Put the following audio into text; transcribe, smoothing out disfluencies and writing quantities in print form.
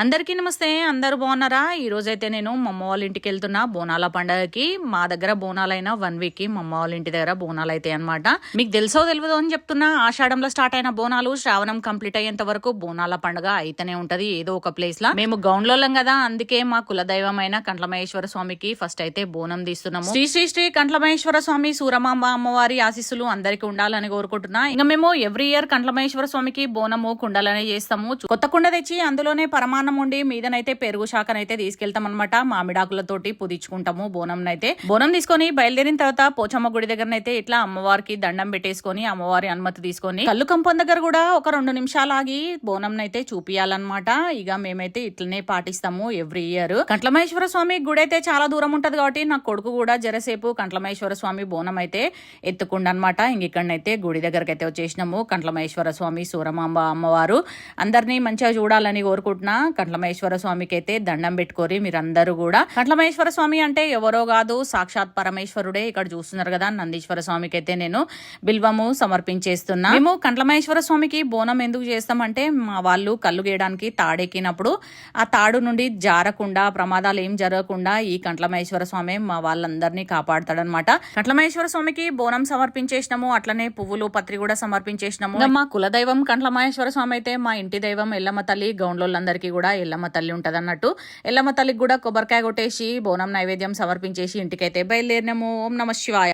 అందరికీ నమస్తే. అందరూ బాగున్నారా? ఈ రోజైతే నేను మా అమ్మ వాళ్ళ ఇంటికి వెళ్తున్నా బోనాల పండగకి. మా దగ్గర బోనాలైన 1 వీక్ కి మా అమ్మ వాళ్ళ ఇంటి దగ్గర బోనాలు అయితే అనమాట. మీకు తెలుసో తెలియదు అని చెప్తున్నా, ఆషాఢంలో స్టార్ట్ అయిన బోనాలు శ్రావణం కంప్లీట్ అయ్యేంత వరకు బోనాల పండుగ అయితేనే ఉంటది ఏదో ఒక ప్లేస్ లా. మేము గౌండ్లోళ్ళం కదా, అందుకే మా కులదైవమైన కంట్లమహేశ్వర స్వామికి ఫస్ట్ అయితే బోనం తీస్తున్నాము. శ్రీ శ్రీ శ్రీ కంట్లమహేశ్వర స్వామి సూరమాంబ అమ్మవారి ఆశీస్సులు అందరికి ఉండాలని కోరుకుంటున్నా. ఇంకా మేము ఎవ్రీ ఇయర్ కంట్లమహేశ్వర స్వామికి బోనము కుండలనే చేస్తాము. కొత్త కుండ తెచ్చి అందులోనే పరమాన్నం ఉండి మీదనైతే పెరుగు శాఖనైతే తీసుకెళ్తాం అనమాట. మామిడాకులతోటి పుదించుకుంటాము బోనం తీసుకొని బయలుదేరిన తర్వాత పోచమ్మ గుడి దగ్గరనైతే ఇట్లా అమ్మవారికి దండం పెట్టేసుకొని అమ్మవారి అనుమతి తీసుకొని కళ్ళు కంపం దగ్గర కూడా ఒక 2 నిమిషాలు ఆగి బోనం అయితే చూపియాలన్నమాట. ఇక మేమైతే ఇట్లనే పాటిస్తాము ఎవ్రీ ఇయర్. కంట్లమహేశ్వర స్వామి గుడి అయితే చాలా దూరం ఉంటది కాబట్టి నా కొడుకు కూడా జరసేపు కంట్లమహేశ్వర స్వామి బోనం అయితే ఎత్తుకుండనమాట. ఇంక ఇక్కడనైతే గుడి దగ్గరకు అయితే వచ్చేసినాము. కంట్లమహేశ్వర స్వామి సూరమాంబ అమ్మవారు అందరినీ మంచిగా చూడాలని కోరుకుంటున్నా. కంట్లమహేశ్వర స్వామికి అయితే దండం పెట్టుకోరి మీరందరూ కూడా. కంట్లమహేశ్వర స్వామి అంటే ఎవరో కాదు, సాక్షాత్ పరమేశ్వరుడే. ఇక్కడ చూస్తున్నారు కదా, నందీశ్వర స్వామికి అయితే నేను బిల్వము సమర్పించేస్తున్నా. మేము కంట్లమహేశ్వర స్వామికి బోనం ఎందుకు చేస్తామంటే, మా వాళ్ళు కళ్ళు గీయడానికి తాడెక్కినప్పుడు ఆ తాడు నుండి జారకుండా ప్రమాదాలు ఏం జరగకుండా ఈ కంట్లమహేశ్వర స్వామి మా వాళ్ళందరినీ కాపాడతాడనమాట. కంట్లమహేశ్వర స్వామికి బోనం సమర్పించేసినాము, అట్లనే పువ్వులు పత్రి కూడా సమర్పించేసినాము. మా కులదైవం కంట్లమహేశ్వర స్వామి అయితే మా ఇంటి దైవం ఎల్లమ్మ తల్లి. గౌండ్లోళ్ళందరికీ కూడా ఎల్లమ్మ తల్లి ఉంటది అన్నట్టు. ఎల్లమ్మ తల్లికి కూడా కొబ్బరికాయ కొట్టేసి బోనం నైవేద్యం సమర్పించేసి ఇంటికైతే బయలుదేరినాము. ఓం నమ శివాయ.